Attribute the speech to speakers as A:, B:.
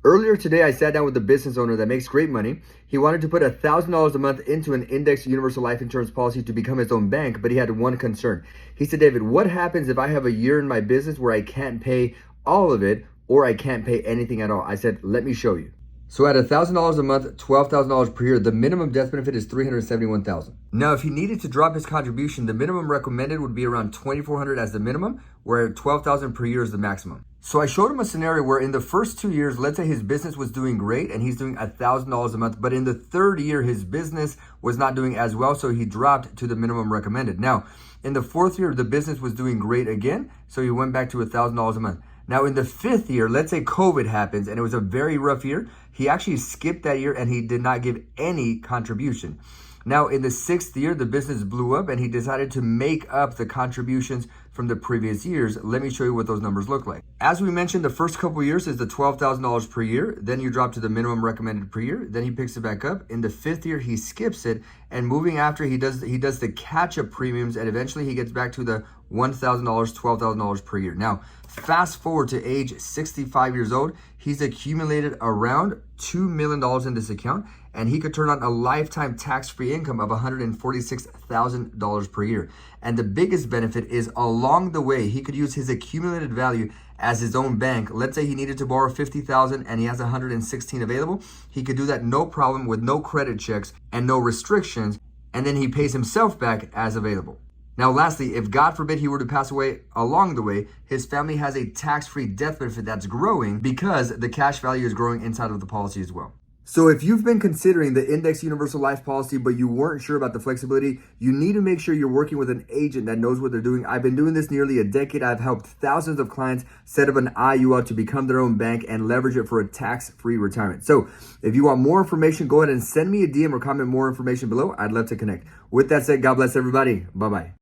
A: Earlier today, I sat down with a business owner that makes great money. He wanted to put $1,000 a month into an indexed universal life insurance policy to become his own bank, but he had one concern. He said, David, what happens if I have a year in my business where I can't pay all of it or I can't pay anything at all? I said, let me show you. So at $1,000 a month, $12,000 per year, the minimum death benefit is $371,000. Now, if he needed to drop his contribution, the minimum recommended would be around $2,400 as the minimum, where $12,000 per year is the maximum. So I showed him a scenario where in the first 2 years, let's say his business was doing great and he's doing $1,000 a month, but in the third year, his business was not doing as well, so he dropped to the minimum recommended. Now, in the fourth year, the business was doing great again, so he went back to $1,000 a month. Now, in the fifth year, let's say COVID happens and it was a very rough year, he actually skipped that year and he did not give any contribution. Now, in the sixth year, the business blew up and he decided to make up the contributions from the previous years. Let me show you what those numbers look like. As we mentioned, the first couple of years is the $12,000 per year. Then you drop to the minimum recommended per year. Then he picks it back up. In the fifth year, he skips it. And moving after, he does the catch-up premiums, and eventually he gets back to the $1,000, $12,000 per year. Now, fast forward to age 65 years old, he's accumulated around $2 million in this account, and he could turn on a lifetime tax-free income of $146,000 per year. And the biggest benefit is along the way, he could use his accumulated value as his own bank. Let's say he needed to borrow $50,000 and he has $116 available. He could do that no problem with no credit checks and no restrictions, and then he pays himself back as available. Now, lastly, if God forbid he were to pass away along the way, his family has a tax-free death benefit that's growing because the cash value is growing inside of the policy as well. So if you've been considering the Index Universal Life policy, but you weren't sure about the flexibility, you need to make sure you're working with an agent that knows what they're doing. I've been doing this nearly a decade. I've helped thousands of clients set up an IUL to become their own bank and leverage it for a tax-free retirement. So if you want more information, go ahead and send me a DM or comment more information below. I'd love to connect. With that said, God bless everybody. Bye-bye.